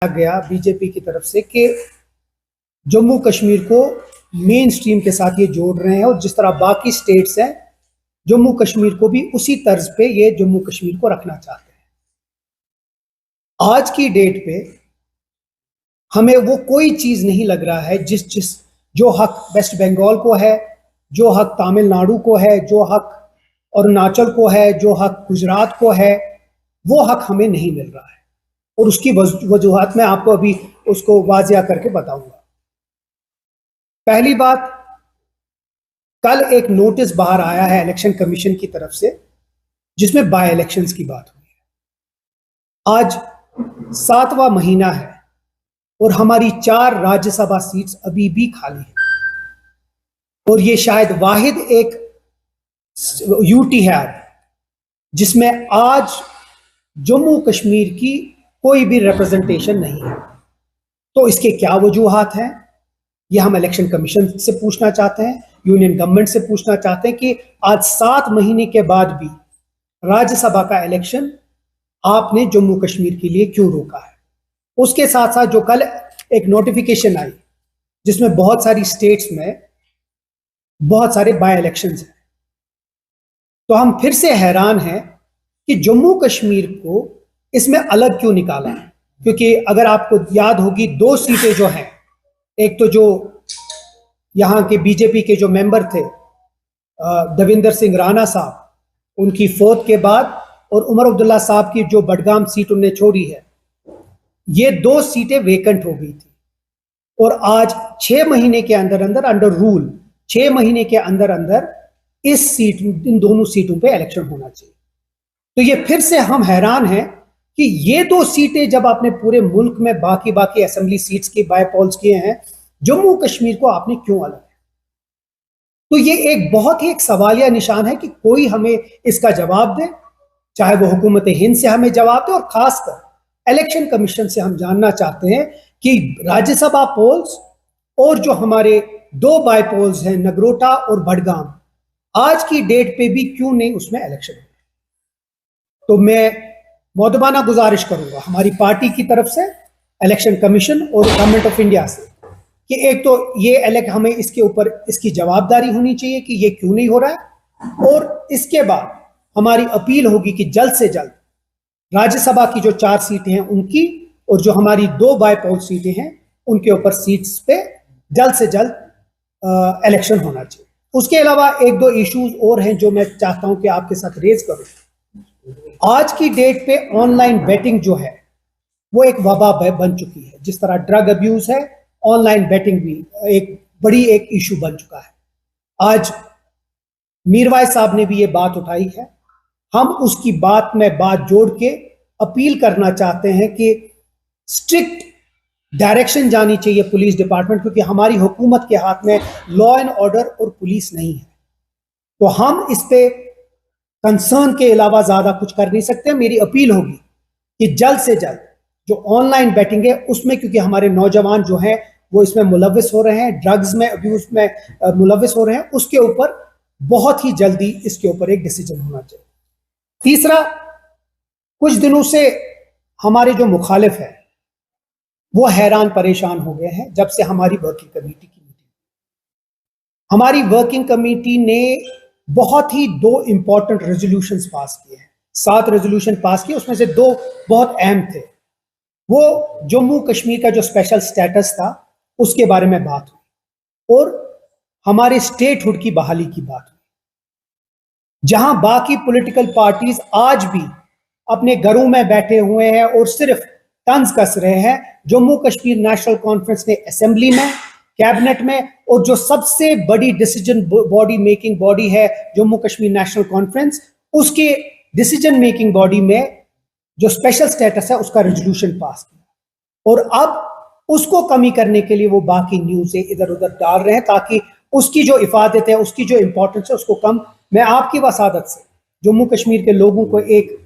गया बीजेपी की तरफ से कि जम्मू कश्मीर को मेन स्ट्रीम के साथ ये जोड़ रहे हैं और जिस तरह बाकी स्टेट्स हैं जम्मू कश्मीर को भी उसी तर्ज पे ये जम्मू कश्मीर को रखना चाहते हैं। आज की डेट पे हमें वो कोई चीज नहीं लग रहा है जिस जो हक वेस्ट बंगाल को है, जो हक तमिलनाडु को है, जो हक अरुणाचल को है, जो हक गुजरात को है, वो हक हमें नहीं मिल रहा है। और उसकी वजूहात मैं आपको अभी उसको वाजिया करके बताऊंगा। पहली बात, कल एक नोटिस बाहर आया है इलेक्शन कमीशन की तरफ से जिसमें बाय इलेक्शंस की बात हुई है। आज 7वां महीना है और हमारी 4 राज्यसभा सीट्स अभी भी खाली है और ये शायद वाहिद एक यूटी है जिसमें आज जम्मू कश्मीर की कोई भी रिप्रेजेंटेशन नहीं है। तो इसके क्या वजूहात हैं, ये हम इलेक्शन कमीशन से पूछना चाहते हैं, यूनियन गवर्नमेंट से पूछना चाहते हैं कि आज 7 महीने के बाद भी राज्यसभा का इलेक्शन आपने जम्मू कश्मीर के लिए क्यों रोका है। उसके साथ साथ जो कल एक नोटिफिकेशन आई जिसमें बहुत सारी स्टेट्स में बहुत सारे बाय इलेक्शंस हैं, तो हम फिर से हैरान हैं कि जम्मू कश्मीर को इसमें अलग क्यों निकाला है। क्योंकि अगर आपको याद होगी 2 सीटें जो हैं, एक तो जो यहां के बीजेपी के जो मेंबर थे दविंदर सिंह राणा साहब, उनकी फौत के बाद, और उमर अब्दुल्ला साहब की जो बडगाम सीट उन्हें छोड़ी है, ये 2 सीटें वेकेंट हो गई थी और आज 6 महीने के अंदर अंदर अंडर रूल 6 महीने के अंदर अंदर इन दोनों सीटों पे इलेक्शन होना चाहिए। तो ये फिर से हम हैरान हैं कि ये 2 सीटें जब आपने पूरे मुल्क में बाकी असेंबली सीट्स के बाय पॉल्स किए हैं, जम्मू कश्मीर को आपने क्यों अलग है। तो ये एक बहुत ही एक सवालिया निशान है कि कोई हमें इसका जवाब दे, चाहे वो हुकूमत हिंद से हमें जवाब दे, और खासकर इलेक्शन कमीशन से हम जानना चाहते हैं कि राज्यसभा पोल्स और जो हमारे 2 बाय पोल्स हैं नगरोटा और बडगाम, आज की डेट पे भी क्यों नहीं उसमें इलेक्शन है। तो मैं मौदबाना गुजारिश करूंगा हमारी पार्टी की तरफ से इलेक्शन कमीशन और गवर्नमेंट ऑफ इंडिया से कि एक तो ये हमें इसके ऊपर इसकी जवाबदारी होनी चाहिए कि ये क्यों नहीं हो रहा है, और इसके बाद हमारी अपील होगी कि जल्द से जल्द राज्यसभा की जो 4 सीटें हैं उनकी और जो हमारी 2 बाय पोल सीटें हैं उनके ऊपर सीट्स पे जल्द से जल्द इलेक्शन होना चाहिए। उसके अलावा 1-2 इश्यूज और हैं जो मैं चाहता हूं कि आपके साथ रेज करूं। आज की डेट पे ऑनलाइन बेटिंग जो है वो एक वबा बन चुकी है। जिस तरह ड्रग अब्यूज है, ऑनलाइन बेटिंग भी एक इशू बन चुका है। आज मीरवाइज साहब ने भी ये बात उठाई है, हम उसकी बात में बात जोड़ के अपील करना चाहते हैं कि स्ट्रिक्ट डायरेक्शन जानी चाहिए पुलिस डिपार्टमेंट, क्योंकि हमारी हुकूमत के हाथ में लॉ एंड ऑर्डर और पुलिस नहीं है। तो हम इस पे कंसर्न के अलावा ज्यादा कुछ कर नहीं सकते। मेरी अपील होगी कि जल्द से जल्द जो ऑनलाइन बैटिंग है उसमें, क्योंकि हमारे नौजवान जो हैं वो इसमें मुलविस हो रहे हैं, ड्रग्स में अब्यूज में मुलविस हो रहे हैं, उसके ऊपर बहुत ही जल्दी इसके ऊपर एक डिसीजन होना चाहिए। तीसरा, कुछ दिनों से हमारे जो मुखालिफ है वो हैरान परेशान हो गए हैं जब से हमारी वर्किंग कमेटी की मीटिंग। हमारी वर्किंग कमेटी ने बहुत ही 2 इंपॉर्टेंट रेजोल्यूशंस पास किए हैं। 7 रेजोल्यूशन पास किए, उसमें से 2 बहुत अहम थे। वो जम्मू कश्मीर का जो स्पेशल स्टेटस था उसके बारे में बात हुई और हमारे स्टेटहुड की बहाली की बात हुई। जहां बाकी पॉलिटिकल पार्टीज आज भी अपने घरों में बैठे हुए हैं और सिर्फ तंज कस रहे हैं, जम्मू कश्मीर नेशनल कॉन्फ्रेंस ने असेंबली में, कैबिनेट में, और जो सबसे बड़ी डिसीजन बॉडी मेकिंग बॉडी है जम्मू कश्मीर नेशनल कॉन्फ्रेंस, उसके डिसीजन मेकिंग बॉडी में जो स्पेशल स्टेटस है उसका रेजोल्यूशन पास किया। और अब उसको कमी करने के लिए वो बाकी न्यूज़ इधर उधर डाल रहे हैं ताकि उसकी जो इफादत है, उसकी जो इंपॉर्टेंस है उसको कम। मैं आपकी वसादत से जम्मू कश्मीर के लोगों को एक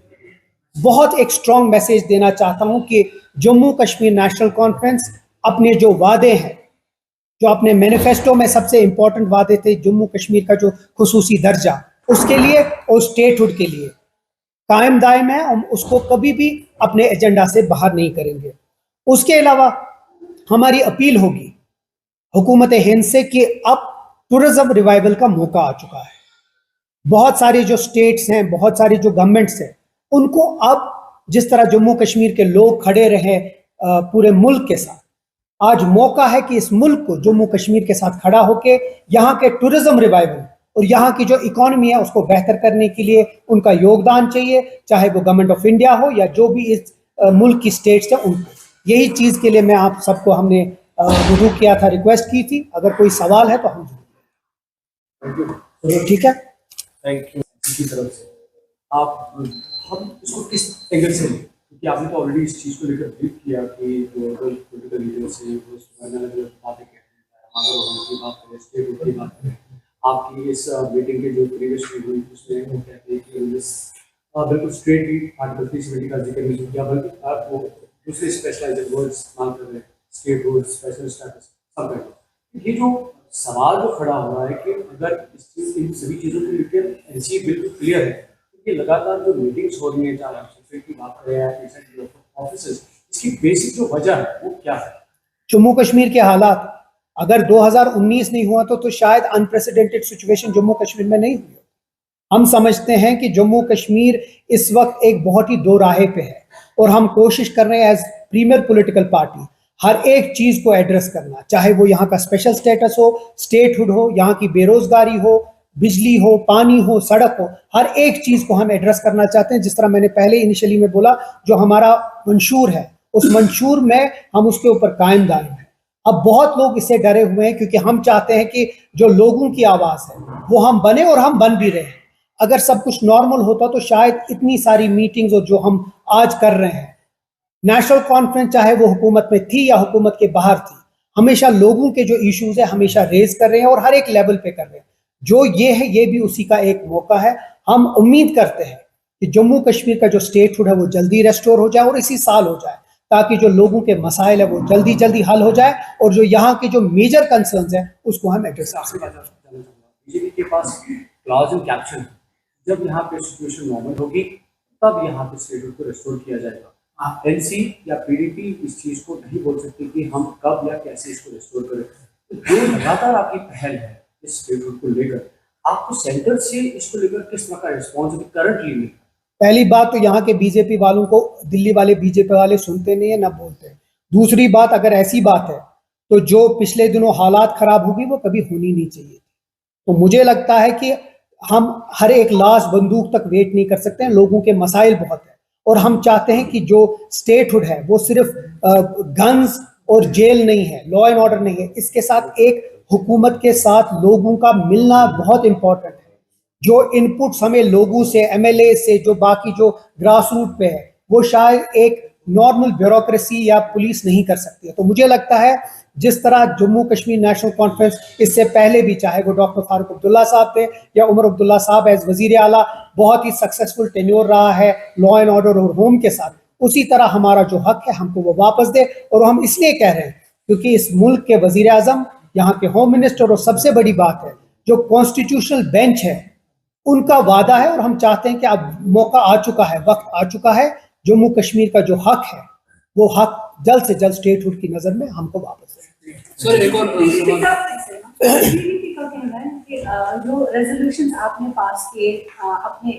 स्ट्रॉन्ग मैसेज देना चाहता हूं कि जम्मू कश्मीर नेशनल कॉन्फ्रेंस अपने जो वादे हैं, जो अपने मैनिफेस्टो में सबसे इंपॉर्टेंट वादे थे, जम्मू कश्मीर का जो खुसूसी दर्जा, उसके लिए और स्टेटहुड के लिए कायम दायम है। हम उसको कभी भी अपने एजेंडा से बाहर नहीं करेंगे। उसके अलावा हमारी अपील होगी हुकूमत हिंद से कि अब टूरिज्म रिवाइवल का मौका आ चुका है। बहुत सारे जो स्टेट्स हैं, बहुत सारी जो गवर्नमेंट्स हैं, उनको अब जिस तरह जम्मू कश्मीर के लोग खड़े रहे पूरे मुल्क के साथ, आज मौका है कि इस मुल्क को जम्मू कश्मीर के साथ खड़ा होकर यहाँ के टूरिज्म रिवाइवल और यहाँ की जो इकोनॉमी है उसको बेहतर करने के लिए उनका योगदान चाहिए, चाहे वो गवर्नमेंट ऑफ इंडिया हो या जो भी इस मुल्क की स्टेट्स है उनको। यही चीज के लिए मैं आप सबको हमने रुजू किया था, रिक्वेस्ट की थी। अगर कोई सवाल है तो हम ठीक है। थैंक यू की तरफ से आप हम इसको किस एंगल से लें, क्योंकि आपने तो ऑलरेडी इस चीज़ को लेकर ब्रीफ किया कि जो पॉलिटिकल लीडर्स है वो अलग अलग बातें कहते हैं, हमारे की बात करें, स्टेट की बात करें। आपकी इस मीटिंग के जो प्रीवियस हुई उसमें वो कहते हैं कि बिल्कुल स्ट्रेटली आर्टिकल 370 का जिक्र नहीं किया, बल्कि वो दूसरे स्पेशलाइज्ड वर्ड्स इस्तेमाल कर रहे हैं, स्टेट रोड, स्पेशल स्टेटस, सब कर। ये जो सवाल जो खड़ा हो रहा है कि अगर इन सभी चीज़ों को लेकर एनसी बिल्कुल क्लियर है, तो ये लगातार जो मीटिंग्स हो रही हैं, चाहे आप सफेद की बात करें या ऑफिसेज, इसकी बेसिक जो वजह है वो क्या है? जम्मू कश्मीर के हालात अगर 2019 नहीं हुआ तो शायद अनप्रेसिडेंटेड सिचुएशन जम्मू कश्मीर में नहीं हुई। हम समझते हैं कि जम्मू कश्मीर इस वक्त एक बहुत ही दो राहे पे है और हम कोशिश कर रहे हैं एज प्रीमियर पॉलिटिकल पार्टी हर एक चीज को एड्रेस करना, चाहे वो यहाँ का स्पेशल स्टेटस हो, स्टेटहुड हो, यहाँ की बेरोजगारी हो, बिजली हो, पानी हो, सड़क हो, हर एक चीज को हम एड्रेस करना चाहते हैं। जिस तरह मैंने पहले इनिशियली में बोला, जो हमारा मंशूर है उस मंशूर में हम उसके ऊपर कायम दायम हैं। अब बहुत लोग इससे डरे हुए हैं क्योंकि हम चाहते हैं कि जो लोगों की आवाज है वो हम बने और हम बन भी रहे हैं। अगर सब कुछ नॉर्मल होता तो शायद इतनी सारी मीटिंग्स और जो हम आज कर रहे हैं, नेशनल कॉन्फ्रेंस चाहे वो हुकूमत में थी या हुकूमत के बाहर थी, हमेशा लोगों के जो इश्यूज है हमेशा रेज कर रहे हैं और हर एक लेवल पे कर रहे हैं। जो ये है ये भी उसी का एक मौका है। हम उम्मीद करते हैं कि जम्मू कश्मीर का जो स्टेटहुड है वो जल्दी रेस्टोर हो जाए और इसी साल हो जाए, ताकि जो लोगों के मसाइल है वो जल्दी जल्दी हल हो जाए और जो यहाँ के जो मेजर कंसर्न्स है उसको हम एड्रेस कर सकें। बीजेपी के पास क्लॉज इन कैप्शन, जब यहाँ पे सिचुएशन नॉर्मल होगी तब यहाँ पे स्टेटहुड को रेस्टोर किया जाएगा। एनसी या पीडीपी इस चीज को नहीं बोल सकती कि हम कब या कैसे इसको रेस्टोर करें। तो जो लगातार आपकी पहल है इस स्टेटहुड को लेकर, आपको सेंटर से इसको लेकर किस तरह का रिस्पॉन्स करंटली मिल? पहली बात तो यहाँ के बीजेपी वालों को दिल्ली वाले बीजेपी वाले सुनते नहीं है ना बोलते हैं। दूसरी बात, अगर ऐसी बात है तो जो पिछले दिनों हालात खराब होगी वो कभी होनी नहीं चाहिए। तो मुझे लगता है कि हम हर एक लाश बंदूक तक वेट नहीं कर सकते हैं। लोगों के मसाइल बहुत है और हम चाहते हैं कि जो स्टेटहुड है वो सिर्फ गन्स और जेल नहीं है, लॉ एंड ऑर्डर नहीं है, इसके साथ एक हुकूमत के साथ लोगों का मिलना बहुत इंपॉर्टेंट है। जो इनपुट्स हमें लोगों से, एमएलए से, जो बाकी जो ग्रास रूट पे है, वो शायद एक नॉर्मल ब्यूरोक्रेसी या पुलिस नहीं कर सकती है। तो मुझे लगता है जिस तरह जम्मू कश्मीर नेशनल कॉन्फ्रेंस इससे पहले भी, चाहे वो डॉक्टर फारूक अब्दुल्ला साहब थे या उमर अब्दुल्ला साहब एज वजीर आला, बहुत ही सक्सेसफुल टेन्योर रहा है लॉ एंड ऑर्डर और होम के साथ, उसी तरह हमारा जो हक है हमको वो वापस दे। और हम इसलिए कह रहे हैं क्योंकि इस मुल्क के वजीर आजम, यहाँ के होम मिनिस्टर, और सबसे बड़ी बात है जो कॉन्स्टिट्यूशनल बेंच है उनका वादा है और हम चाहते हैं कि अब मौका आ चुका है, वक्त आ चुका है, जम्मू कश्मीर का जो हक है वो हक जल्द से जल्द स्टेटहुड की नजर में हमको वापस दे। सर एक और जो रेजोल्यूशन आपने पास किए अपने